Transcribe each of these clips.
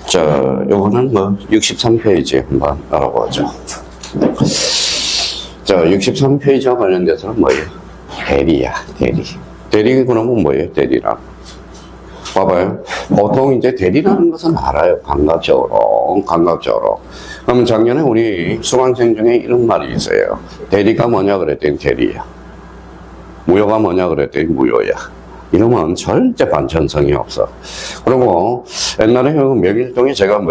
자, 요거는 뭐 63페이지 한번 알아보죠. 자, 63페이지와 관련돼서는 뭐예요? 대리야, 대리. 대리 그러면 뭐예요? 대리란. 봐봐요. 보통 이제 대리라는 것은 알아요. 감각적으로. 감각적으로. 그럼 작년에 우리 수강생 중에 이런 말이 있어요. 대리가 뭐냐 그랬더니 대리야. 무효가 뭐냐 그랬더니 무효야. 이러면 절대 반전성이 없어. 그리고 옛날에 명일동에 제가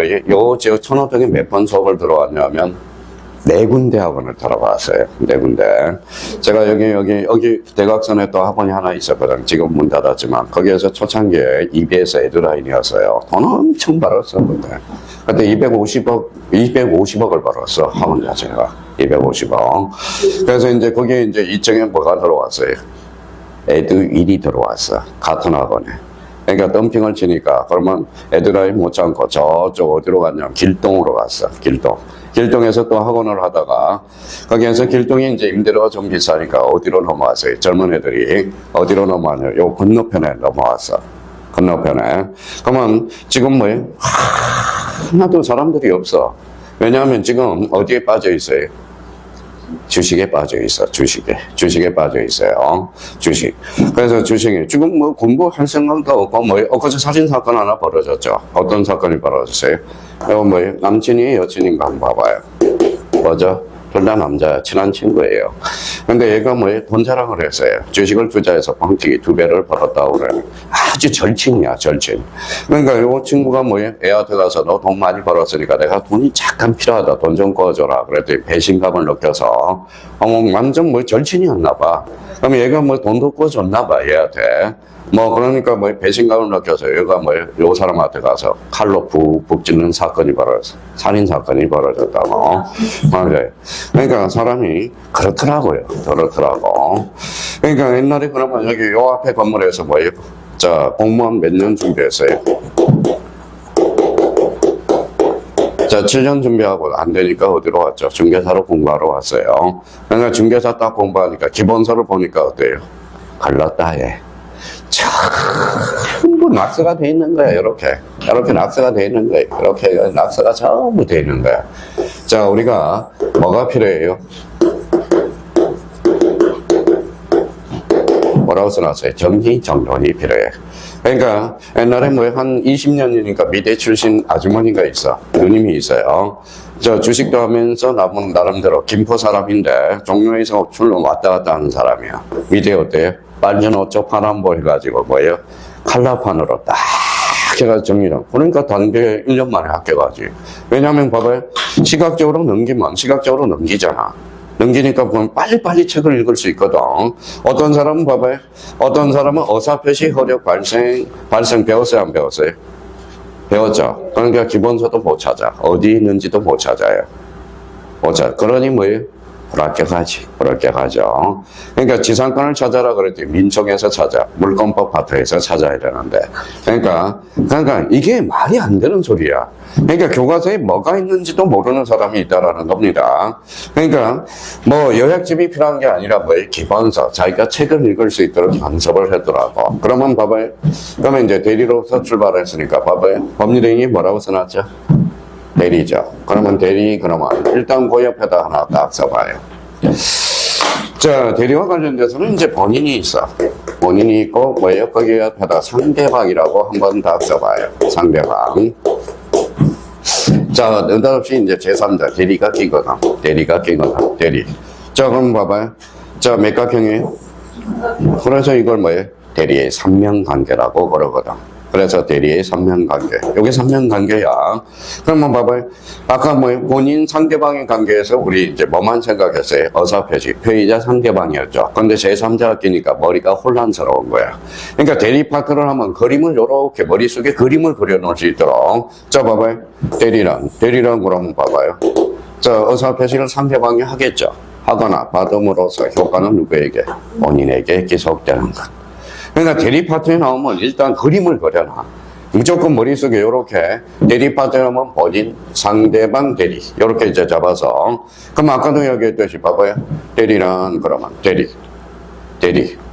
저 천호동에 몇 번 수업을 들어왔냐면 4군데 학원을 들어갔어요. 4군데. 제가 여기 대각선에 또 학원이 하나 있었거든. 지금 문 닫았지만 거기에서 초창기에 EBS 에드라인이었어요. 돈 엄청 벌었어 그때. 그때 250억을 벌었어 학원 자체가. 250억. 그래서 이제 거기에 이제 2층에 뭐가 들어왔어요? 애드 1이 들어왔어. 같은 학원에. 그러니까 덤핑을 치니까 그러면 애드라인 못 참고 저쪽 어디로 갔냐면 길동으로 갔어. 길동. 길동에서 또 학원을 하다가 거기에서 길동이 이제 임대료가 좀 비싸니까 어디로 넘어왔어요? 젊은 애들이 어디로 넘어왔냐? 요 건너편에 넘어왔어. 건너편에. 그러면 지금 뭐예요? 하나도 사람들이 없어. 왜냐하면 지금 어디에 빠져 있어요? 주식에 빠져 있어. 주식에 빠져 있어요. 주식. 그래서 주식이 지금 뭐 공부할 생각도 없고 엊그제 살인 사건 하나 벌어졌죠. 어떤 사건이 벌어졌어요? 이거 뭐예요? 남친이 여친인가 한번 봐봐요. 뭐죠? 둘 다 남자 친한 친구예요. 근데 얘가 돈 자랑을 했어요. 주식을 투자해서 방튀기 2배를 벌었다고 그래. 아주 절친이야, 절친. 그러니까 이 친구가 애한테 가서 너 돈 많이 벌었으니까 내가 돈이 잠깐 필요하다. 돈 좀 꺼줘라. 그랬더니 배신감을 느껴서 완전 절친이었나 봐. 그럼 얘가 돈도 꺼줬나 봐, 얘한테. 그러니까 배신감을 느껴서 얘가 요 사람한테 가서 칼로 푹푹 찌는 사건이 벌어졌어. 살인 사건이 벌어졌다고. 맞아요. 그러니까 사람이 그렇더라고요. 그러니까 옛날에 그러면 여기 요 앞에 건물에서 자, 공무원 몇 년 준비했어요? 자, 7년 준비하고 안 되니까 어디로 왔죠? 중개사로 공부하러 왔어요. 그러니까 중개사 딱 공부하니까 기본서를 보니까 어때요? 갈랐다, 얘. 전부 낙서가 돼 있는 거야. 이렇게 낙서가 돼 있는 거야. 이렇게 낙서가 전부 돼 있는 거야. 자, 우리가 뭐가 필요해요? 뭐라고 써놨어요? 정리정돈이 필요해. 그러니까 옛날에 한 20년이니까 미대 출신 아주머니가 있어. 누님이 있어요. 저 주식도 하면서 나름대로 김포 사람인데 종로에서 출로 왔다 갔다 하는 사람이야. 미대 어때요? 빨간 옷 쪽 파란보 해가지고 칼라판으로 딱 해가지고 정리를. 그러니까 단계 1년 만에 학교 가지. 왜냐면 봐봐요. 시각적으로 넘기잖아. 넘기니까 보면 빨리빨리 책을 읽을 수 있거든. 어떤 사람은 봐봐요. 어떤 사람은 어사표시 허력 발생 배웠어요? 안 배웠어요? 배웠죠. 그러니까 기본서도 못 찾아. 어디 있는지도 못 찾아요. 그러니 불합격하죠. 그러니까 지상권을 찾아라 그랬더니 민청에서 찾아. 물권법 파트에서 찾아야 되는데. 그러니까 이게 말이 안 되는 소리야. 그러니까 교과서에 뭐가 있는지도 모르는 사람이 있다라는 겁니다. 그러니까 요약집이 필요한 게 아니라 기본서. 자기가 책을 읽을 수 있도록 연습을 하더라고. 그러면 봐봐요. 그러면 이제 대리로서 출발했으니까 봐봐요. 법률행위 뭐라고 써놨죠? 대리죠. 그러면 일단 그 옆에다 하나 딱 써봐요. 자, 대리와 관련돼서는 이제 본인이 있어. 본인이 있고 거기 옆에다 상대방이라고 한번 딱 써봐요. 상대방. 자, 느닷없이 이제 제3자 대리가 끼거든. 대리. 자, 그럼 봐봐요. 자, 맥각형이에요? 그래서 이걸 대리의 삼명관계라고 그러거든. 그래서 대리의 삼명관계. 이게 삼명관계야. 그러면 봐봐요. 아까 본인 상대방의 관계에서 우리 이제 뭐만 생각했어요? 어사표시. 표의자 상대방이었죠. 근데 제3자가 끼니까 머리가 혼란스러운 거야. 그러니까 대리 파트를 하면 그림을 이렇게 머릿속에 그림을 그려놓을 수 있도록. 자, 봐봐요. 대리란 그러면 봐봐요. 자, 어사표시를 상대방이 하겠죠. 하거나 받음으로써 효과는 누구에게? 본인에게 기속되는 것. 그러니까 대리 파트에 나오면 일단 그림을 그려놔. 무조건 머릿속에 이렇게 대리 파트에 나오면 본인, 상대방, 대리. 이렇게 이제 잡아서. 그럼 아까도 얘기했듯이 봐봐요. 대리란 그러면 대리.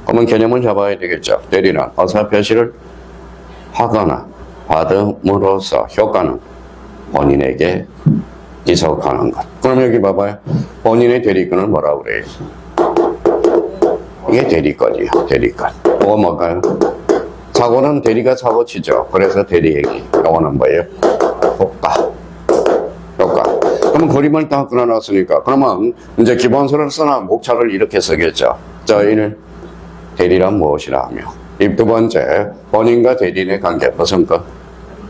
그러면 개념을 잡아야 되겠죠. 대리란 어사표시를 하거나 받음으로써 효과는 본인에게 기속하는 것. 그럼 여기 봐봐요. 본인의 대리권을 뭐라고 그래요? 이게 대리권이에요. 대리권. 뭐가 뭘까요? 사고는 대리가 사고 치죠. 그래서 대리행위. 이거는 뭐예요? 효과. 효과. 그러면 그림을 딱 그려놨으니까 그러면 이제 기본서를 쓰나 목차를 이렇게 쓰겠죠. 자, 이는 대리란 무엇이라 하며 이 두 번째 본인과 대리인의 관계 무슨 것?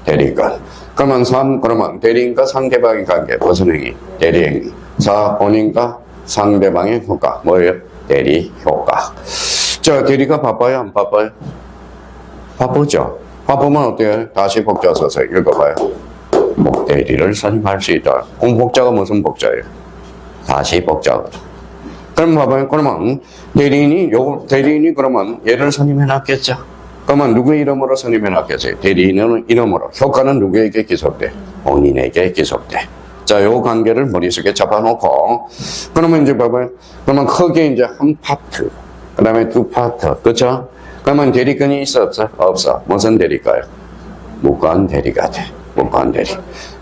대리권. 그러면 3 그러면 대리인과 상대방의 관계 무슨 행위? 대리행위. 4 본인과 상대방의 효과 뭐예요? 대리 효과. 자, 대리가 바빠요? 안 바빠요? 바쁘죠. 바쁘면 어때요? 다시 복자 써서 읽어봐요. 대리를 선임할 수 있다. 복자가 무슨 복자예요? 다시 복자거든. 그럼 봐봐요. 그러면 대리인이 그러면 얘를 선임해 놨겠죠. 그러면 누구의 이름으로 선임해 놨겠어요? 대리인은 이름으로. 효과는 누구에게 기속돼? 본인에게 기속돼. 자, 요 관계를 머릿속에 잡아놓고, 그러면 이제 봐봐요. 그러면 크게 이제 한 파트, 그 다음에 두 파트, 그쵸? 그러면 대리권이 있어, 없어? 없어. 무슨 대리가요? 무관 대리가 돼. 무관 대리.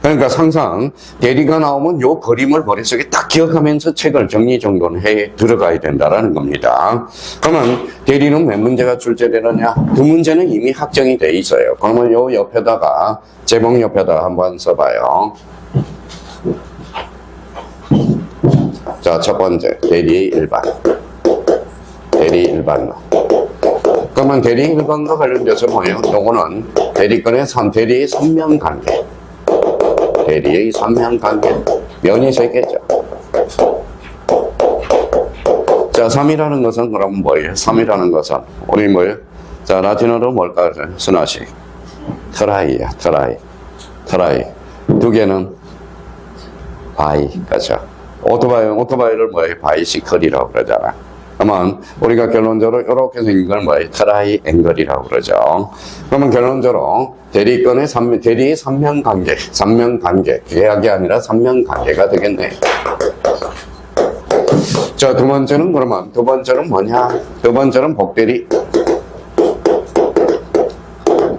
그러니까 항상 대리가 나오면 요 그림을 머릿속에 딱 기억하면서 책을 정리정돈 해 들어가야 된다라는 겁니다. 그러면 대리는 몇 문제가 출제되느냐? 두 문제는 이미 확정이 돼 있어요. 그러면 요 옆에다가, 제목 옆에다가 한번 써봐요. 자, 첫 번째, 대리 일반. 대리 일반론. 그러면 대리 일반과 관련돼서 뭐예요? 요거는 대리권의 대리의 선명관계. 대리의 선명관계. 면이 세 개죠. 자, 3이라는 것은 그럼 뭐예요? 3이라는 것은 우리 뭐예요? 자, 라틴어로 뭘까? 순화식. 트라이야, 트라이. 트라이. 두 개는 바이, 그죠? 오토바이를 뭐예요? 바이시클이라고 그러잖아. 그러면 우리가 결론적으로 이렇게 생긴 걸 뭐예요? 트라이앵글이라고 그러죠. 그러면 결론적으로 대리의 삼면관계, 계약이 아니라 삼면관계가 되겠네. 자, 두 번째는 뭐냐? 두 번째는 복대리.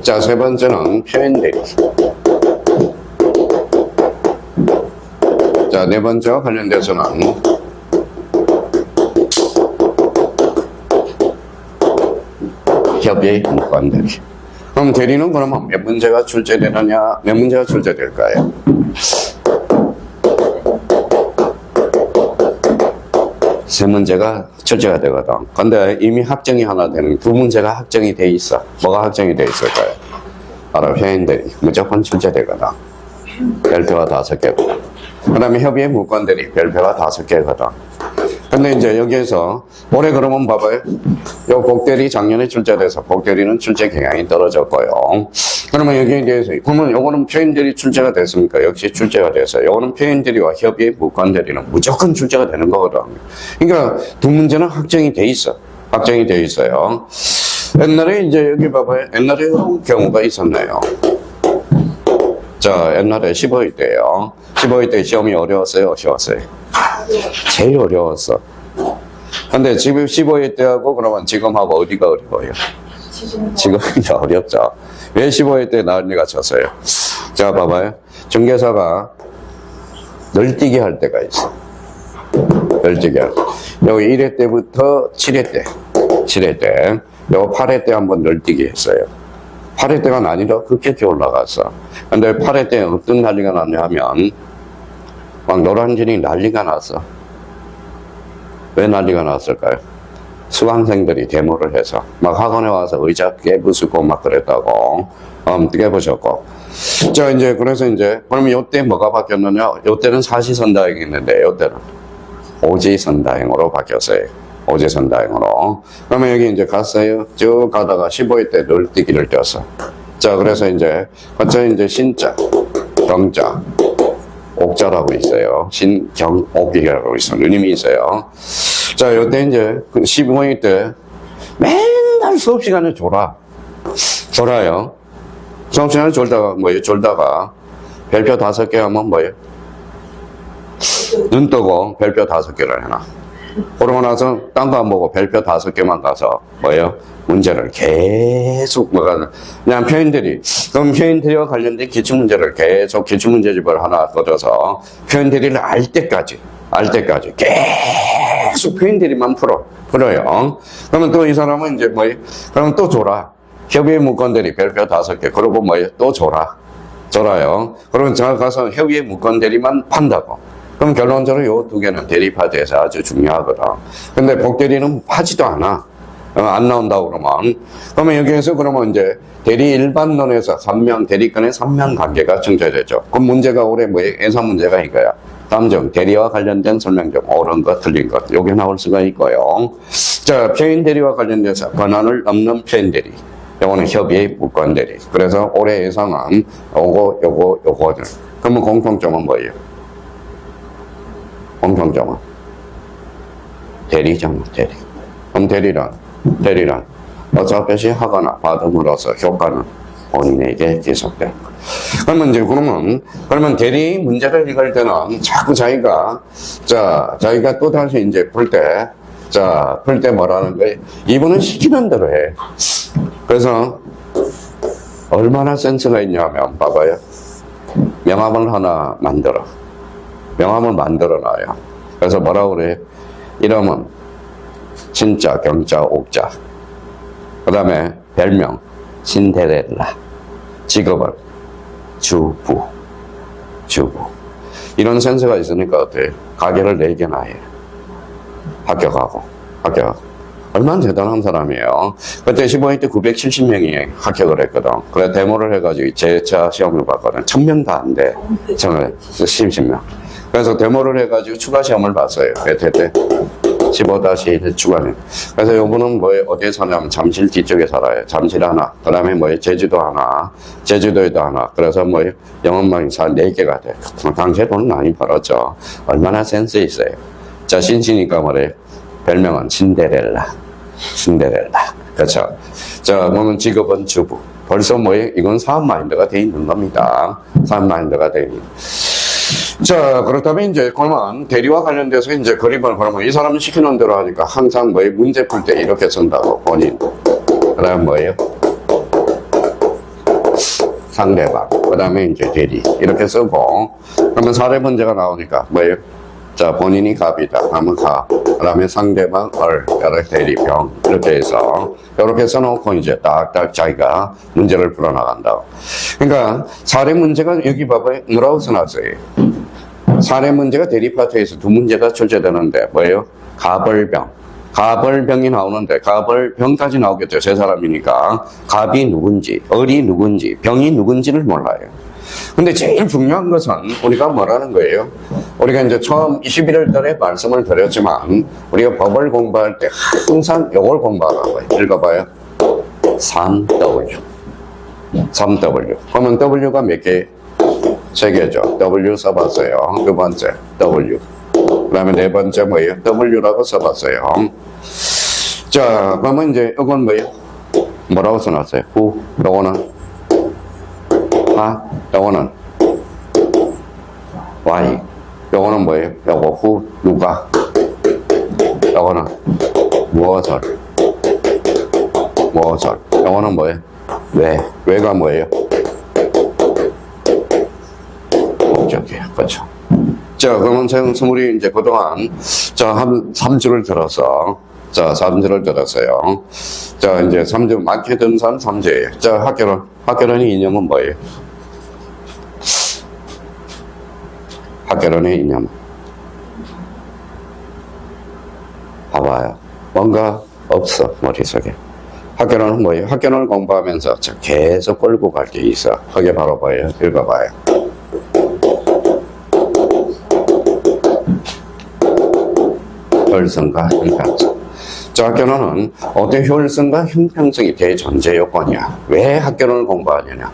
자, 세 번째는 표현대리. 자, 네 번째와 관련돼서는 협의 무관대리. 그럼 대리는 그러면 몇 문제가 출제되느냐? 몇 문제가 출제될까요? 세 문제가 출제가 되거든. 근데 이미 확정이 하나 되는 두 문제가 확정이 돼 있어. 뭐가 확정이 돼 있을까요? 바로 표현대리. 무조건 출제되거든. 별표가 5개거든. 그 다음에 협의의 무관대리. 별표가 5개거든. 근데 이제 여기에서 올해 그러면 봐봐요. 요 복대리 작년에 출제돼서 복대리는 출제 경향이 떨어졌고요. 그러면 여기에 대해서 그러면 요거는 표현대리 출제가 됐습니까? 역시 출제가 돼서 요거는 표현대리와 협의의 무관대리는 무조건 출제가 되는 거거든. 그러니까 두 문제는 확정이 돼 있어. 확정이 돼 있어요. 옛날에 이제 여기 봐봐요. 옛날에 이런 경우가 있었네요. 자, 옛날에 15일 때요. 15일 때 시험이 어려웠어요? 쉬웠어요? 제일 어려웠어. 근데 지금 15일 때하고 그러면 지금하고 어디가 어려워요? 지금이 어렵죠. 왜 15일 때 난리가 쳤어요? 자, 봐봐요. 중개사가 널뛰기 할 때가 있어. 널뛰기 할 때. 여기 1회 때부터 7회 때. 7회 때. 요거 8회 때 한번 널뛰기 했어요. 8회 때가 난이도가 급격히 올라갔어. 근데 8회 때 어떤 난리가 났냐 하면 막 노란진이 난리가 났어. 왜 난리가 났을까요? 수강생들이 데모를 해서 막 학원에 와서 의자 깨부수고 막 그랬다고 깨부셨고. 자, 이제 그래서 이제 그러면 요때 뭐가 바뀌었느냐? 요때는 사시선다행이 있는데 요때는 오지선다행으로 바뀌었어요. 오지선다행으로. 그러면 여기 이제 갔어요. 쭉 가다가 15일 때 널뛰기를 뛰었어. 자, 그래서 이제 갑자기 이제 신자, 경자, 옥자라고 있어요. 신경옥이라고 있어요. 누님이 있어요. 자, 요때 이제 15일 때 맨날 수업 시간에 졸아요. 수업 시간에 졸다가 별표 5개 하면 뭐예요? 눈 뜨고 별표 5개를 해놔. 그러고 나서 딴 거 안 보고 별표 5개만 가서 뭐예요? 문제를 계속 뭐가 그냥 표현들이 그럼 표현들이와 관련된 기출문제를 계속 기출문제집을 하나 걷어서 표현들이를 알 때까지 계속 표현들이만 풀어요. 그러면 또 이 사람은 이제 뭐예요? 그러면 또 줘라. 협의의 문건들이 별표 5개. 그러고 뭐예요? 또 줘라요. 그러면 제가 가서 협의의 문건들이만 판다고. 그럼 결론적으로 요 2개는 대립화돼서 아주 중요하거든. 근데 복대리는 하지도 않아. 안 나온다고 그러면 여기에서 그러면 이제 대리 일반론에서 대리권의 3명 관계가 정제되죠. 그럼 문제가 올해 뭐예요? 예산 문제가 이거야. 다음 중 대리와 관련된 설명 중 옳은 것, 틀린 것. 요게 나올 수가 있고요. 자, 표현 대리와 관련돼서 권한을 넘는 표현 대리. 요거는 협의의 무권 대리. 그래서 올해 예상은 요거들. 그러면 공통점은 뭐예요? 공통점은 대리잖아, 대리. 그럼 대리란 어차피 하거나 받음으로써 효과는 본인에게 지속돼. 그러면 대리 문제를 읽을 때는 자꾸 자기가 또 다시 이제 풀 때 뭐라는 거예요? 이분은 시키는 대로 해. 그래서 얼마나 센스가 있냐면 봐봐요. 명함을 하나 명함을 만들어 놔요. 그래서 뭐라고 그래요? 이름은 진짜, 경자, 옥자. 그 다음에 별명 신데렐라. 직업은 주부. 이런 센스가 있으니까 어때요? 가게를 4개나 해. 합격하고. 얼마나 대단한 사람이에요. 그때 15회 때 970명이 합격을 했거든. 그래 데모를 해가지고 재차 시험을 봤거든. 1000명 다 안 돼. 10명. 그래서 데모를 해가지고 추가 시험을 봤어요. 몇 회 때? 15-1 추가는. 그래서 요분은 어디에 사냐면 잠실 뒤쪽에 살아요. 잠실 하나. 그 다음에 제주도 하나. 제주도에도 하나. 그래서 영업망이 4개가 돼. 당시에 돈 많이 벌었죠. 얼마나 센스 있어요. 자, 신시니까 뭐래요? 별명은 신데렐라. 그렇죠. 자, 그러면 직업은 주부. 벌써 이건 사업 마인드가 돼 있는 겁니다. 자, 그렇다면 이제 그러면 대리와 관련돼서 이제 그림을 그러면 이 사람이 시키는 대로 하니까 항상 문제 풀 때 이렇게 쓴다고 본인. 그다음 상대방. 그다음에 이제 대리 이렇게 쓰고 그러면 사례 문제가 나오니까 자, 본인이 갑이다. 그러면 가. 그 다음에 상대방 대리 병. 이렇게 해서, 이렇게 써놓고 이제 딱딱 자기가 문제를 풀어나간다. 그러니까, 사례 문제가 여기 봐봐요. 뭐라고 써놨어요? 사례 문제가 대립파트에서 2문제가 출제되는데, 가벌병. 가벌병이 나오는데, 가벌병까지 나오겠죠. 3사람이니까. 갑이 누군지, 을이 누군지, 병이 누군지를 몰라요. 근데 제일 중요한 것은 우리가 뭐라는 거예요? 우리가 이제 처음 21월 달에 말씀을 드렸지만 우리가 법을 공부할 때 항상 이걸 공부하라고 해요. 읽어봐요. 3W. 그러면 W가 몇 개? 3개죠. W 써봤어요. 2번째 W. 그 다음에 4번째 W라고 써봤어요. 자, 그러면 이제 이건 뭐라고 써놨어요? 후. 요거는 요거는 Y. 요거는 요거 후, 누가. 요거는 무엇을. 요거는 왜. 왜가 목적이에요. 그렇죠. 자, 그러면 선생님이 이제 그동안, 한 3주를 들어서, 3주를 들었어요. 자, 이제 3주, 많게 든 사람 3주예요. 자, 학교론의 이념은 뭐예요? 학교론의 이념. 봐봐요. 뭔가 없어, 머릿속에. 학교론은 뭐예요? 학교론을 공부하면서 계속 끌고 갈 게 있어. 그게 바로 뭐예요? 읽어봐요. 효율성과 형평성. 자, 학교론은 어떤 효율성과 형평성이 대전제 요건이야. 왜 학교론을 공부하느냐?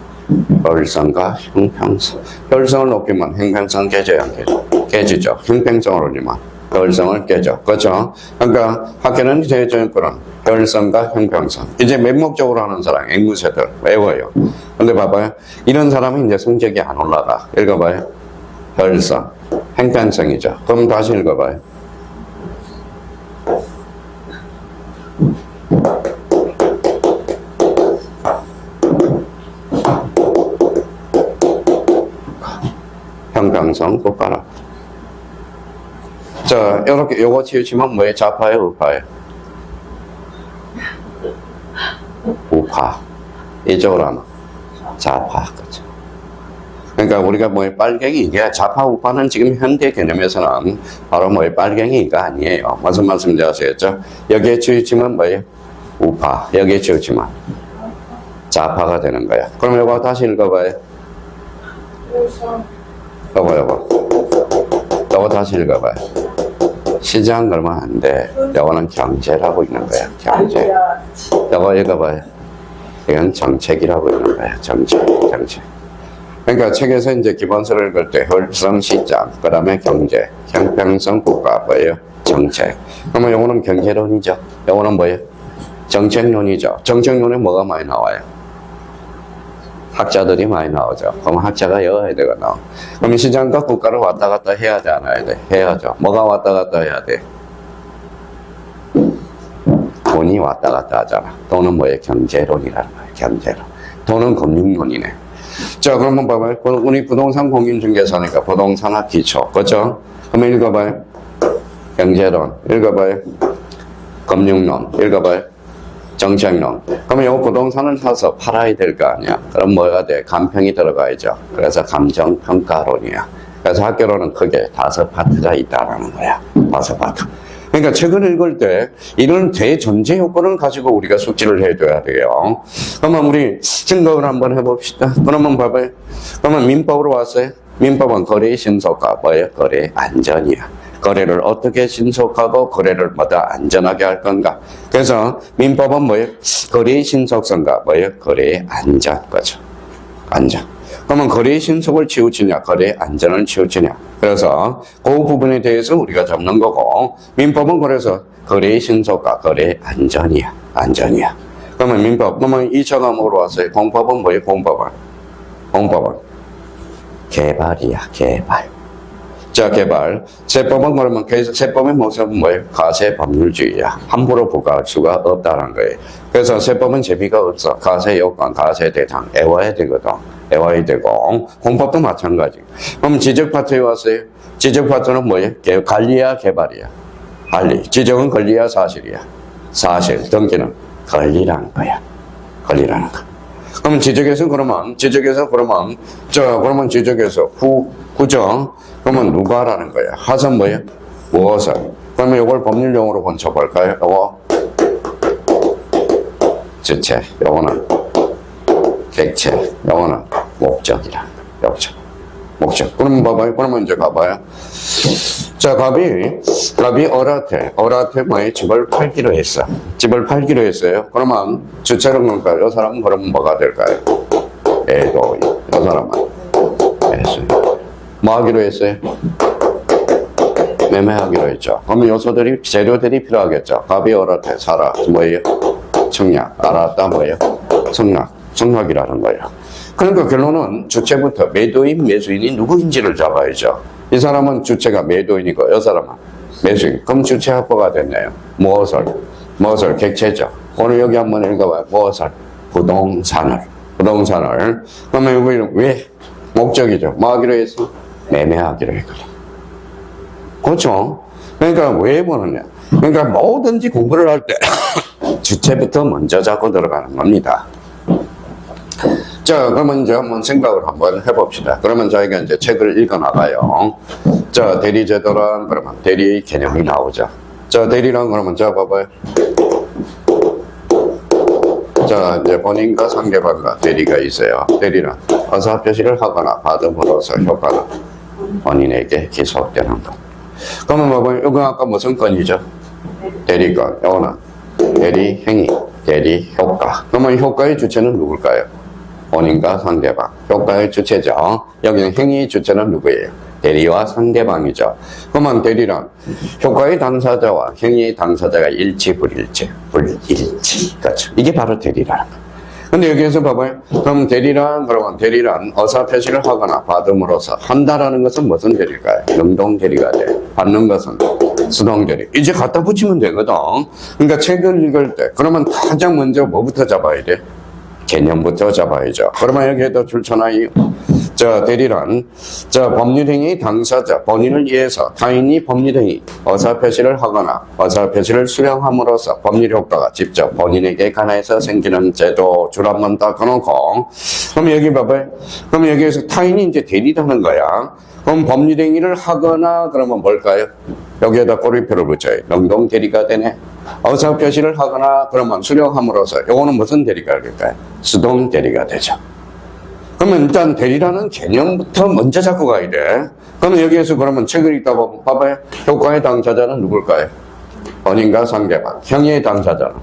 효율성과 형평성. 효율성을 높이면 형평성 깨져야 안 깨져? 깨지죠. 형평성을 올리면 효율성을 깨져. 그렇죠? 그러니까 학교론의 대전제 요건은 효율성과 형평성. 이제 맹목적으로 하는 사람, 앵무새들 외워요. 근데 봐봐요. 이런 사람은 이제 성적이 안 올라가. 읽어봐요. 효율성, 형평성이죠. 그럼 다시 읽어봐요. 평평성 국가라. 자, 이렇게 요거 치우치면 뭐예요? 좌파예요, 우파예요? 우파. 이쪽으로 하면 좌파. 그죠? 그러니까 우리가 뭐예요? 빨갱이. 이게 좌파, 우파는 지금 현대 개념에서는 바로 뭐예요? 빨갱이가 아니에요. 무슨 말씀인지 아시겠죠? 여기에 치우치면 뭐예요? 우파. 여기에 치우치면 좌파가 되는 거야. 그럼 이거 다시 읽어봐요. 여보. 이거 다시 읽어봐요. 시장 걸면 안 돼. 이거는 경제라고 있는 거야. 경제. 이거 읽어봐요. 이건 정책이라고 있는 거야. 정책. 그러니까 책에서 이제 기본서를 읽을 때 혈성 시장, 그 다음에 경제, 형평성 국가 뭐예요? 정책. 그러면 이거는 경제론이죠. 이거는 뭐예요? 정책론이죠. 정책론에 뭐가 많이 나와요? 학자들이 많이 나오죠. 그럼 학자가 여야 되거든. 그럼 시장과 국가를 왔다 갔다 해야 돼, 안 해야 돼? 해야죠. 뭐가 왔다 갔다 해야 돼? 돈이 왔다 갔다 하잖아. 돈은 뭐예요? 경제론이라는 거예요. 경제론. 돈은 금융론이네. 자, 그러면 봐봐요. 우리 부동산 공인중개사니까 부동산학 기초. 그렇죠? 그러면 읽어봐요. 경제론. 읽어봐요. 금융론. 읽어봐요. 정책론. 그러면 이 부동산을 사서 팔아야 될 거 아니야. 그럼 뭐가 돼? 감평이 들어가야죠. 그래서 감정평가론이야. 그래서 학교로는 크게 5파트가 있다라는 거야. 5파트. 그러니까 책을 읽을 때 이런 대전제 요건을 가지고 우리가 숙지를 해줘야 돼요. 그러면 우리 증거를 한번 해봅시다. 그러면 봐봐요. 그러면 민법으로 왔어요. 민법은 거래 신속화 뭐예요? 거래 안전이야. 거래를 어떻게 신속하고 거래를 뭐다 안전하게 할 건가. 그래서 민법은 뭐예요? 거래의 신속성과 뭐예요? 거래의 안전 거죠. 안전. 그러면 거래의 신속을 치우치냐 거래의 안전을 치우치냐. 그래서 그 부분에 대해서 우리가 잡는 거고, 민법은 그래서 거래의 신속과 거래의 안전이야. 그러면 민법, 그러면 2차 과목으로 왔어요. 공법은 뭐예요? 공법은 개발이야. 개발. 자, 개발. 세법은 그러면 세법의 모습은 뭐예요? 가세 법률주의야. 함부로 부과할 수가 없다는 거예요. 그래서 세법은 재미가 없어. 가세 요건, 가세 대상 애워야 되거든. 애워야 되고, 공법도 마찬가지. 그럼 지적 파트에 왔어요. 지적 파트는 뭐예요? 관리야, 개발이야. 관리. 지적은 권리야, 사실이야. 사실. 등기는 권리라는 거야. 권리라는 거. 그럼 지적에서 그러면 구정. 그러면 누가라는 거야. 하선 뭐예요? 무엇을. 그러면 이걸 법률용어로 번쳐볼까요? 요거 주체. 요거는 객체. 요거는 목적이라. 목적. 그러면 봐봐요. 그러면 이제 가봐요. 자, 갑이 어라테 뭐예요? 집을 팔기로 했어. 집을 팔기로 했어요. 그러면 주체는 뭘까요? 이 사람은 그러면 뭐가 될까요? 애도인. 이 사람은 애수인. 뭐 하기로 했어요? 매매하기로 했죠. 그러면 요소들이, 재료들이 필요하겠죠. 갑이 어라테 사라. 뭐예요? 청약. 알았다 뭐예요? 청약이라는 거예요. 그러니까 결론은 주체부터 매도인, 매수인이 누구인지를 잡아야죠. 이 사람은 주체가 매도인이고, 이 사람은 매수인. 그럼 주체 확보가 됐네요. 무엇을? 객체죠. 오늘 여기 한번 읽어봐요. 무엇을? 부동산을. 그러면 여기 왜? 목적이죠. 뭐 하기로 했어? 매매하기로 했거든. 그렇죠? 그러니까 왜 보느냐? 그러니까 뭐든지 공부를 할 때 주체부터 먼저 잡고 들어가는 겁니다. 자, 그러면 이제 한번 생각을 한번 해봅시다. 그러면 저희가 이제 책을 읽어나가요. 자, 대리제도란 그러면 대리의 개념이 나오죠. 자, 대리란 그러면 자, 봐봐요. 자, 이제 본인과 상대방과 대리가 있어요. 대리란 의사 표시를 하거나 받음으로써 효과는 본인에게 기속되는 것. 그러면 봐봐요. 이거 아까 무슨 건이죠? 대리건. 이거는 대리 행위, 대리 효과. 그러면 효과의 주체는 누굴까요? 본인과 상대방. 효과의 주체죠. 여기는 행위 주체는 누구예요? 대리와 상대방이죠. 그러면 대리란 효과의 당사자와 행위의 당사자가 일치, 불일치. 그렇죠. 이게 바로 대리라는 거. 근데 여기에서 봐봐요. 그럼 대리란 의사 표시를 하거나 받음으로써 한다라는 것은 무슨 대리일까요? 능동 대리가 돼. 받는 것은 수동 대리. 이제 갖다 붙이면 되거든. 그러니까 책을 읽을 때 그러면 가장 먼저 뭐부터 잡아야 돼? 개념부터 잡아야죠. 그러면 여기에다 출처나요. 자, 대리란, 자, 법률행위 당사자, 본인을 위해서 타인이 법률행위, 의사표시를 하거나 의사표시를 수령함으로써 법률 효과가 직접 본인에게 관해서 생기는 제도, 줄 한 번 더 꺼놓고, 그럼 여기 봐봐요. 그럼 여기에서 타인이 이제 대리라는 거야. 그럼 법률행위를 하거나 그러면 뭘까요? 여기에다 꼬리표를 붙여요. 능동 대리가 되네. 의사표시를 하거나 그러면 수령함으로써 요거는 무슨 대리가 될까요? 수동 대리가 되죠. 그러면 일단 대리라는 개념부터 먼저 잡고 가야 돼. 그러면 여기에서 그러면 책을 읽다 보면 봐봐요. 효과의 당사자는 누굴까요? 본인과 상대방. 형의 당사자는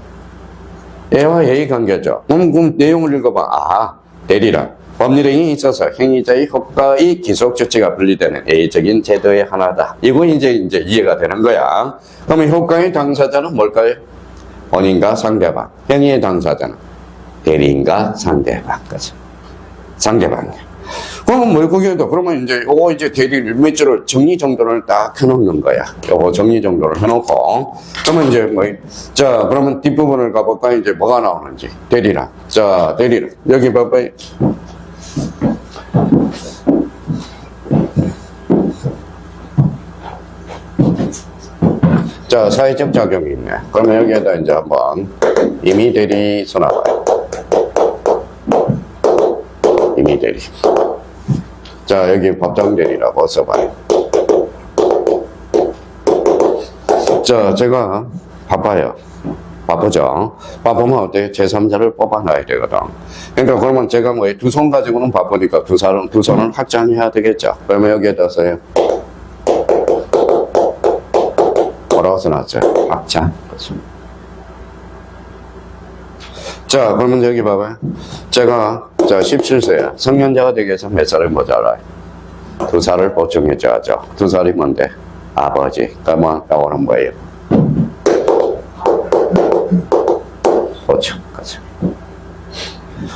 애와 예의 관계죠. 그럼 내용을 읽어봐. 아, 대리란 법률행위에 있어서 행위자의 효과의 기속조치가 분리되는 예의적인 제도의 하나다. 이거 이제 이해가 되는 거야. 그러면 효과의 당사자는 뭘까요? 본인과 상대방. 행위의 당사자는 대리인과 상대방. 그죠? 상대방이야. 그러면 뭘 구경해도 그러면 이제 대리를 몇 줄을 정리정돈을 딱 해놓는 거야. 요거 정리정돈을 해놓고 그러면 자, 그러면 뒷부분을 가볼까? 이제 뭐가 나오는지. 대리란. 자, 대리란. 여기 봐봐요. 자, 사회적 작용이 있네. 그러면 여기에다 이제 한번 임의 대리 써놔봐요. 임의 대리. 자, 여기 법정 대리라고 써봐요. 자, 제가 바빠요. 바쁘죠? 바쁘면 어때요? 제3자를 뽑아놔야 되거든. 그러니까 그러면 제가 두 손 가지고는 바쁘니까 두 손을 확장해야 되겠죠. 그러면 여기에다 써요. 뭐라고 써놨죠? 확장. 자, 그러면 여기 봐봐요. 제가, 17세야. 성년자가 되기 위해서 몇 살을 모자라요? 2살을 보충해줘야죠. 2살이 뭔데? 아버지. 그러면 이거는 뭐예요? 보충. 그죠?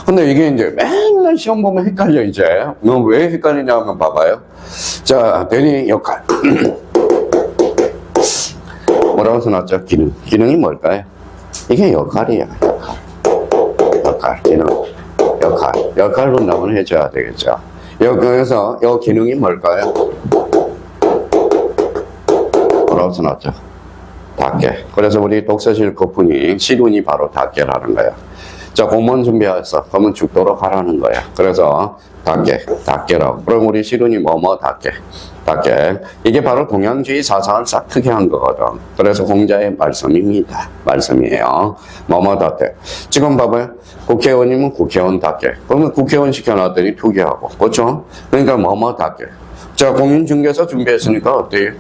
근데 이게 이제 맨날 시험 보면 헷갈려, 이제. 왜 헷갈리냐면 봐봐요. 자, 대리 역할. 뭐라고 써놨죠? 기능. 기능이 뭘까요? 이게 역할이야, 역할. 기능. 역할 분담을 해줘야 되겠죠. 여기서 이 기능이 뭘까요? 뭐라고 써놨죠? 닫게. 그래서 우리 독서실 거fun이 시륜이 바로 닫게라는 거야. 자, 공무원 준비해서 그러면 죽도록 하라는 거야. 그래서 닫게라고. 그럼 우리 시륜이 닫게. 이게 바로 동양주의 사상을 싹 특이한 거거든. 그래서 공자의 말씀입니다. 말씀이에요. 닫게. 지금 봐봐요. 국회의원이면 국회의원답게. 그러면 국회의원 시켜놨더니 투기하고. 그렇죠? 그러니까 닫게. 자, 공인중개사 준비했으니까 어때요?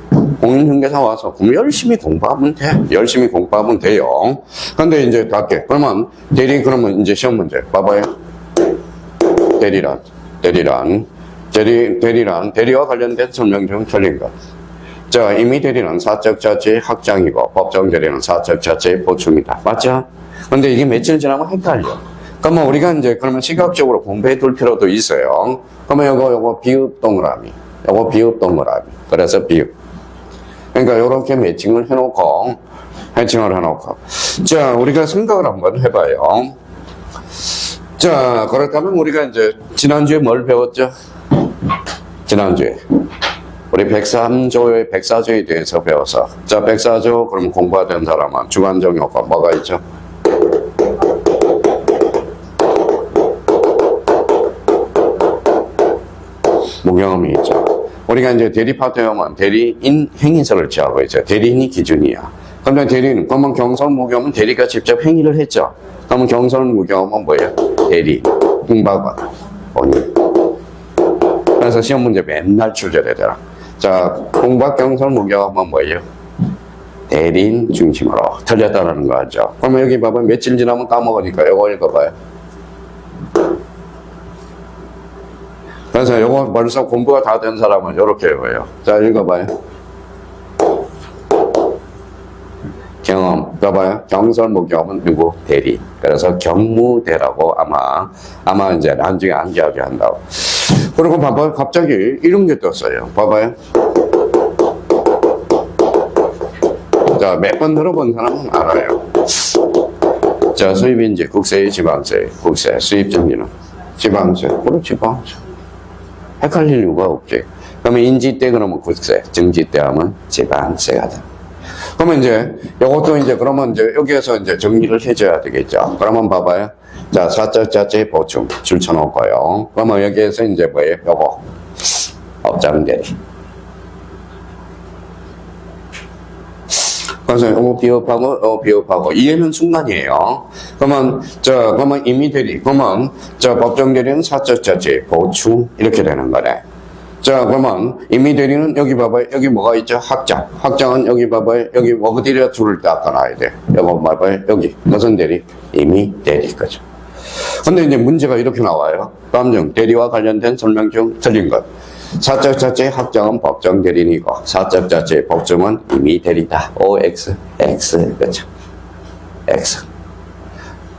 공인중개사 와서 그럼 열심히 공부하면 돼. 열심히 공부하면 돼요. 근데 이제 닫게. 그러면 그러면 이제 시험 문제. 봐봐요. 대리와 관련된 설명 중 틀린 것. 자, 임의 대리는 사적 자체의 확장이고 법정 대리는 사적 자체의 보충이다. 맞죠? 근데 이게 며칠 지나면 헷갈려. 그러면 우리가 그러면 시각적으로 공부해 둘 필요도 있어요. 그러면 요거 비읍 동그라미. 그래서 비읍. 그러니까 요렇게 매칭을 해놓고. 자, 우리가 생각을 한번 해봐요. 자, 그렇다면 우리가 지난주에 뭘 배웠죠? 지난주에 우리 104조에 대해서 배워서. 자, 104조 그럼 공부가 사람은 주관적 효과 뭐가 있죠? 무경험이 있죠. 우리가 대리 파트너면 대리인 행위서를 취하고 있죠. 대리인이 기준이야. 그러면 대리인, 그러면 경선 무경험은 대리가 직접 행위를 했죠. 그러면 경선 무경험은 뭐예요? 대리, 행박관, 본인. 그래서 시험 문제 맨날 출제되더라. 자, 공박 경선 무경험은 뭐예요? 대리인 중심으로 틀렸다는 거 알죠? 그러면 여기 봐봐. 며칠 지나면 까먹으니까 이거 읽어봐요. 그래서 이거 벌써 공부가 다 된 사람은 이렇게 해봐요. 자, 읽어봐요. 경험, 봐봐요. 경설무경험은 누구? 대리. 그래서 경무대라고 아마 이제 나중에 암기하게 한다고. 그리고 봐봐요. 갑자기 이런 게 떴어요. 봐봐요. 자, 몇 번 들어본 사람은 알아요. 자, 수입인지 국세의 지방세, 국세, 수입증지는 지방세, 그럼 지방세. 헷갈릴 이유가 없지. 그러면 인지 때 그러면 국세, 증지 때 하면 지방세가 돼. 그러면 이제 이것도 이제 그러면 이제 여기에서 이제 정리를 해줘야 되겠죠. 그러면 봐봐요. 자, 사적자재 보충 줄쳐놓고요. 그러면 여기에서 이제 뭐예요? 요거 업장대리. 그래서 요거 비업하고 이해는 순간이에요. 그러면 임의 대리, 그러면 법정 대리는 사적자재 보충 이렇게 되는 거네. 자, 그러면 임의 대리는 여기 봐봐요. 여기 뭐가 있죠? 확장. 확장은 여기 봐봐요. 여기 어디다 줄을 닦아놔야 돼. 여기 봐봐요. 여기 무슨 대리? 임의 대리 거죠. 근데 이제 문제가 이렇게 나와요. 다음 중 대리와 관련된 설명 중 틀린 것. 사적자재 확장은 법정 대리인이고 사적자재 보충은 임의 대리다. OX, X, 그렇죠? X,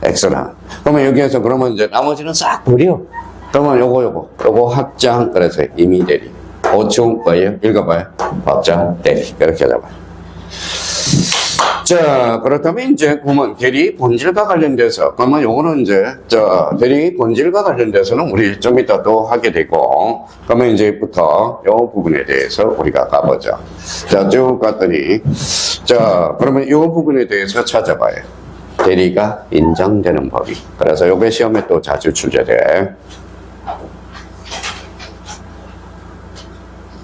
X라. 그러면 여기에서 그러면 이제 나머지는 싹 버려. 그러면 요거 확장, 그래서 임의 대리. 보충 뭐예요? 읽어봐요. 법정 대리. 그렇게 잡아요. 자, 그렇다면 이제 보면 대리 본질과 관련돼서, 그러면 요거는 이제, 대리 본질과 관련돼서는 우리 좀 이따 또 하게 되고, 그러면 이제부터 요 부분에 대해서 우리가 가보죠. 자, 쭉 갔더니, 자, 그러면 요 부분에 대해서 찾아봐요. 대리가 인정되는 법이. 그래서 요게 시험에 또 자주 출제돼.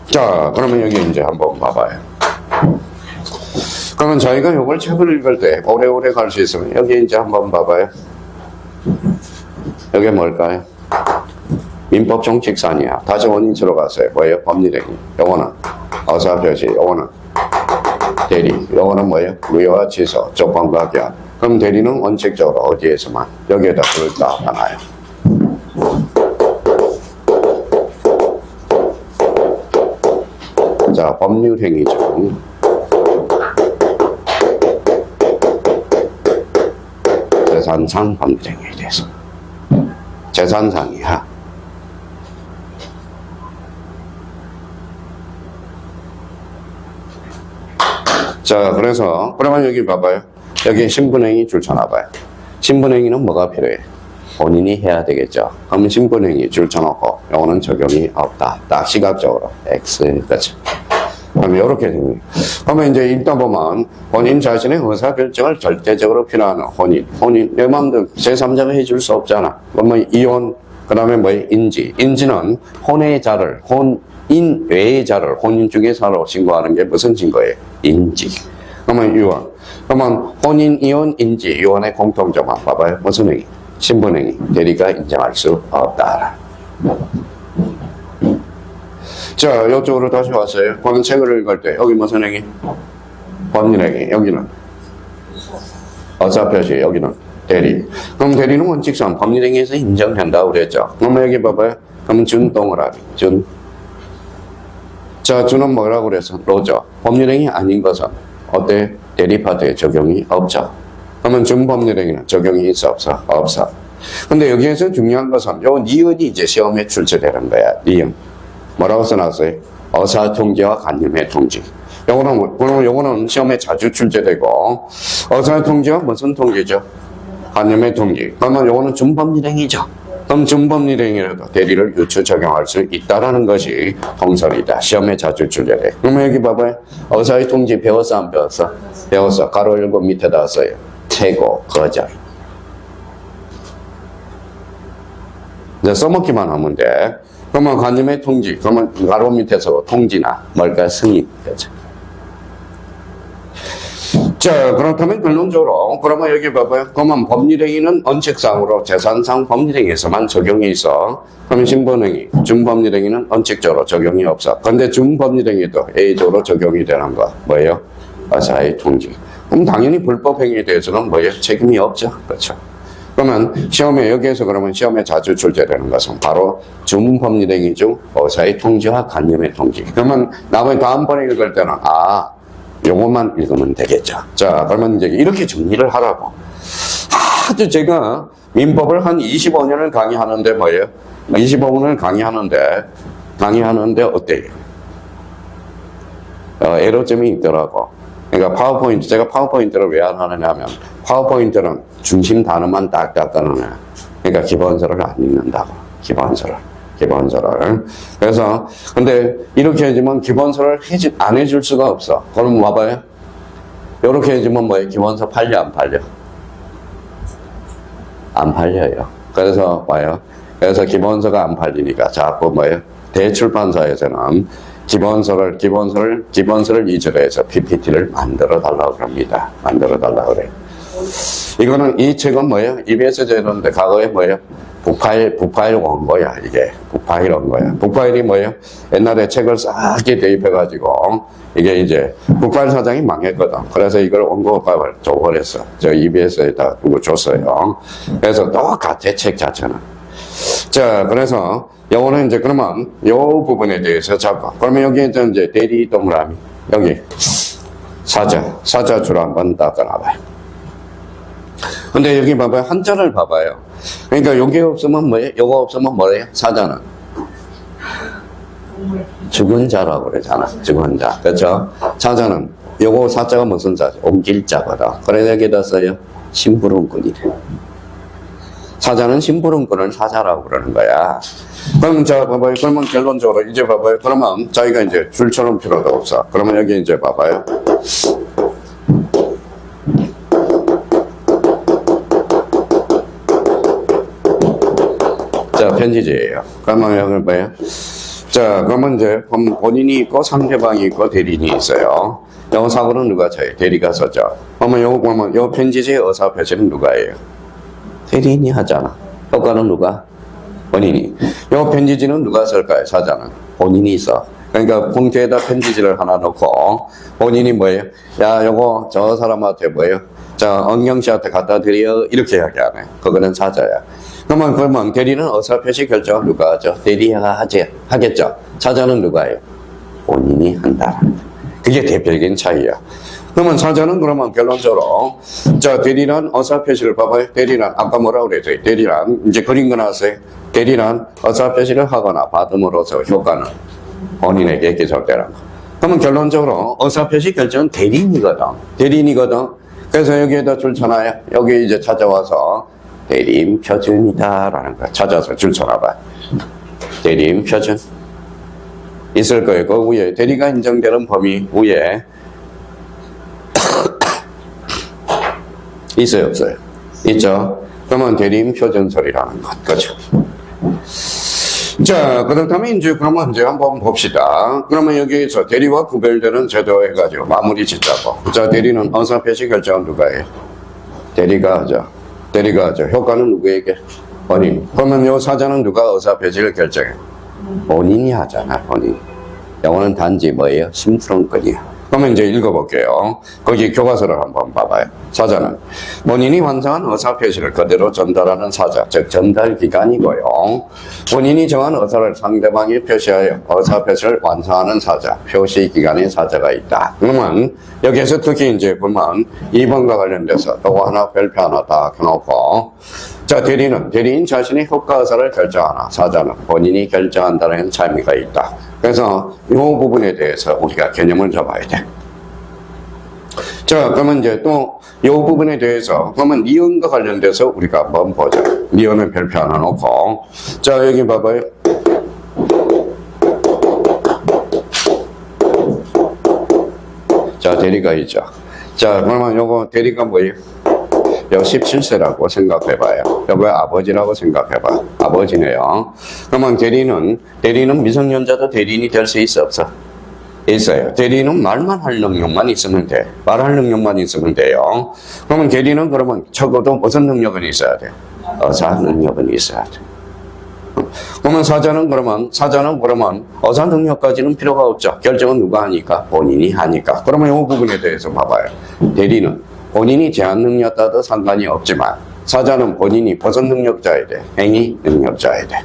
자, 그러면 여기 이제 한번 봐봐요. 그러면 저희가 요걸 책을 읽을 때 오래오래 갈 수 있으면 여기 이제 한번 봐봐요. 여기 뭘까요? 민법 종칙사니야. 다시 원인치로 갔어요. 뭐예요? 법리대리. 요거는 어사표시. 요거는 대리. 요거는 뭐예요? 무효와 취소. 조건과 기한. 그럼 대리는 원칙적으로 어디에서만? 여기에다 불을 닦아놔요. 자, 법률행위 중 재산상 법률행위에 대해서. 재산상이야. 자, 그래서 그러면 여기 봐봐요. 여기 신분행위 줄쳐놔봐요. 신분행위는 뭐가 필요해? 본인이 해야 되겠죠. 그러면 신분행위 줄쳐놓고 요거는 적용이 없다. 딱 시각적으로 X, 그렇죠. 그러면 이렇게 됩니다. 그러면 이제 읽다 보면 본인 자신의 의사결정을 절대적으로 필요하는 혼인 내 마음대로 제3자가 해줄 수 없잖아. 그러면 이혼, 그 다음에 뭐예요? 인지는 혼의 자를, 혼인 외의 자를 혼인 중에 사로 신고하는 게 무슨 증거예요? 인지. 그러면 유언. 그러면 혼인, 이혼, 인지, 유언의 공통점만 봐봐요. 무슨 행위? 신분행위. 대리가 인정할 수 없다. 자, 이쪽으로 다시 왔어요. 그러면 책을 읽을 때 여기 무슨 행위? 법률행위. 여기는 어사표시. 여기는 대리. 그럼 대리는 원칙상 법률행위에서 인정된다고 그랬죠. 그러면 여기 봐봐요. 그러면 준동의라비. 준. 자, 준은 뭐라고 그래서? 로죠. 법률행위 아닌 것은 어때? 대리파트에 적용이 없죠. 그러면 준법률행위는 적용이 있어 없어? 없어. 근데 여기에서 중요한 것은 요 니은이 이제 시험에 출제되는 거야. 니은. 뭐라고 써놨어요? 어사통지와 간념의 통지. 요거는 시험에 자주 출제되고, 어사통지와 무슨 통지죠? 간념의 통지. 그러면 요거는 준법률행위죠. 그럼 준법률행위라도 대리를 유추 적용할 수 있다라는 것이 통설이다. 시험에 자주 출제돼. 그러면 여기 봐봐요. 어사의 통지 배웠어 안 배웠어? 배웠어. 가로 열고 밑에다 써요. 최고, 거절. 이제 써먹기만 하면 돼. 그러면 간념의 통지, 그러면 가로 밑에서 통지나 뭘까? 승인. 그렇죠. 자, 그렇다면 결론적으로 그러면 여기 봐봐요. 그러면 법률행위는 원칙상으로 재산상 법률행위에서만 적용이 있어. 그러면 신분행위, 준법률행위는 원칙적으로 적용이 없어. 그런데 준법률행위도 A적으로 적용이 되는 거 뭐예요? 어사의 통지. 그럼 당연히 불법행위에 대해서는 뭐예요? 책임이 없죠. 그렇죠. 그러면 시험에 여기에서 그러면 시험에 자주 출제되는 것은 바로 준법률행위 중 어사의 통지와 간념의 통지. 그러면 나머지 다음번에 읽을 때는 요것만 읽으면 되겠죠. 자, 그러면 이제 이렇게 정리를 하라고. 아주 제가 민법을 한 25년을 강의하는데 뭐예요? 25년을 강의하는데 어때요? 에러점이 있더라고. 그러니까 파워포인트, 제가 파워포인트를 왜 안 하느냐 하면, 파워포인트는 중심 단어만 딱 갖다 놓네. 그러니까 기본서를 안 읽는다고. 기본서를. 그래서, 근데 이렇게 해주면 기본서를 안 해줄 수가 없어. 그럼 와봐요. 이렇게 해주면 뭐예요? 기본서 팔려, 안 팔려? 안 팔려요. 그래서 봐요. 그래서 기본서가 안 팔리니까 자꾸 뭐예요? 대출판사에서는 기본서를 위주로 해서 PPT를 만들어 달라고 합니다. 만들어 달라고 그래요. 이거는, 이 책은 뭐예요? EBS 제도인데, 과거에 뭐예요? 북파일 원고야, 이게. 북파일 원고야. 북파일이 뭐예요? 옛날에 책을 싹게 대입해가지고, 이게 이제, 북파일 사장이 망했거든. 그래서 이걸 원고값을 줘버렸어. 저 EBS에다 두고 줬어요. 그래서 똑같아, 책 자체는. 자, 그래서, 요거는 이제 그러면, 요 부분에 대해서 잡고, 그러면 여기 이제 대리 동그라미, 여기, 사자 줄 한번 닦아놔봐요. 근데 여기 봐봐요. 한자를 봐봐요. 그러니까 여기 없으면 뭐예요? 요거 없으면 뭐래요? 사자는? 죽은 자라고 그러잖아. 죽은 자. 그렇죠? 사자는, 요거 사자가 무슨 자죠? 옮길 자거든. 그래서 여기다 써요. 심부름꾼이래. 사자는 심부름꾼을 사자라고 그러는 거야. 그럼 자, 봐봐요. 그러면 결론적으로 이제 봐봐요. 그러면 자기가 이제 줄처럼 필요도 없어. 그러면 여기 이제 봐봐요. 자, 편지지예요. 그러면 여기 뭐예요? 자, 그러면 이제 본인이 있고 상대방이 있고 대리인이 있어요. 요 사고는 누가 쳐요? 대리가 서죠. 그러면 요 편지지의 의사 표시는 누가 해요? 대리인이 하잖아. 효과는 누가? 본인이. 요 편지지는 누가 쓸까요? 사자는. 본인이 써. 그러니까 봉투에다 편지지를 하나 넣고 본인이 뭐예요? 야, 요거 저 사람한테 뭐예요? 자, 엉영 씨한테 갖다 드려. 이렇게 이야기하네. 그거는 사자야. 그러면 대리는 의사표시 결정을 누가 하죠? 대리가 하겠죠. 사자는 누가 해요? 본인이 한다. 그게 대표적인 차이야. 그러면 사자는 그러면 결론적으로, 자, 대리란 의사표시를 봐봐요. 대리란, 아까 뭐라고 그랬어요? 대리란, 이제 그린 거 나왔어요. 대리란 의사표시를 하거나 받음으로써 효과는 본인에게 기속되는 거. 그러면 결론적으로 의사표시 결정은 대리인이거든. 그래서 여기에다 줄 쳐놔요. 여기 이제 찾아와서 대리인 표준이다라는 거 찾아서 줄 쳐놔봐. 대리인 표준 있을 거예요. 그 위에 대리가 인정되는 범위 위에 있어요, 없어요? 있죠. 그러면 대리인 표준설이라는 것, 그렇죠? 자, 그렇다면 이제 그러면 이제 한번 봅시다. 그러면 여기에서 대리와 구별되는 제도 해가지고 마무리 짓자고. 자, 대리는 의사표시 결정은 누가 해요? 대리가 하죠. 효과는 누구에게? 본인. 그러면 요 사자는 누가 의사표시를 결정해? 본인이 하잖아, 본인. 영어는 단지 뭐예요? 심부름꾼이야. 그러면 이제 읽어볼게요. 거기 교과서를 한번 봐봐요. 사자는 본인이 완성한 의사표시를 그대로 전달하는 사자, 즉 전달기관이고요. 본인이 정한 의사를 상대방에 표시하여 의사표시를 완성하는 사자, 표시기관의 사자가 있다. 그러면 여기에서 특히 이제 보면 2번과 관련돼서 또 하나 별표 하나 딱 해놓고, 자, 대리인 자신의 효과 의사를 결정하나, 사자는 본인이 결정한다는 차이가 있다. 그래서 이 부분에 대해서 우리가 개념을 잡아야 돼. 자, 그러면 이제 또 이 부분에 대해서, 그러면 니은과 관련돼서 우리가 한번 보자. 니은은 별표 하나 놓고, 자, 여기 봐봐요. 자, 대리가 있죠. 자, 그러면 요거 대리가 뭐예요? 요 17세라고 생각해봐요. 요거 아버지라고 생각해봐. 아버지네요. 그러면 대리는 미성년자도 대리인이 될 수 있어, 없어? 있어요. 대리는 말만 할 능력만 있으면 돼. 말할 능력만 있으면 돼요. 그러면 대리는 그러면 적어도 무슨 능력은 있어야 돼? 의사 능력은 있어야 돼. 그러면 사자는 그러면 의사 능력까지는 필요가 없죠. 결정은 누가 하니까? 본인이 하니까. 그러면 이 부분에 대해서 봐봐요. 대리는 본인이 제한 능력자도 상관이 없지만 사자는 본인이 무슨 능력자야 돼? 행위 능력자야 돼.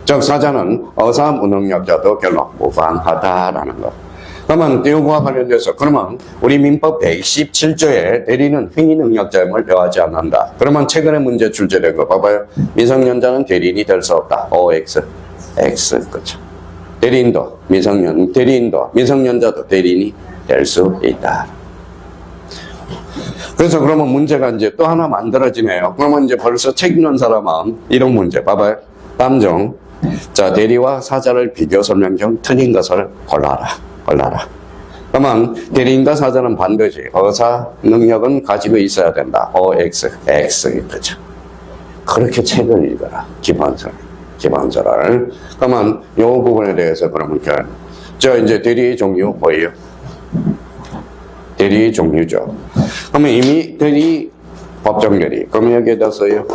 즉 사자는 의사 무능력자도 결론 무방하다라는 거. 그러면 이거와 관련돼서 그러면 우리 민법 117조에 대리는 행위 능력자임을 배워하지 않는다. 그러면 최근에 문제 출제된 거 봐봐요. 미성년자는 대리인이 될 수 없다. OX, X, 그렇죠. 대리인도 미성년자도 대리인이 될 수 있다. 그래서 그러면 문제가 이제 또 하나 만들어지네요. 그러면 이제 벌써 책 읽는 사람은 이런 문제 봐봐요. 다음 중. 자, 대리와 사자를 비교 설명 중 틀린 것을 골라라. 그러면 대리인과 사자는 반드시 어사 능력은 가지고 있어야 된다. OX, X 그죠. 그렇게 책을 읽어라. 기본서를. 그러면 이 부분에 대해서 그러면 저 이제 대리의 종류 뭐예요? 대리의 종류죠. 그러면 이미 대리 법정 대리. 그럼 여기에다 써요.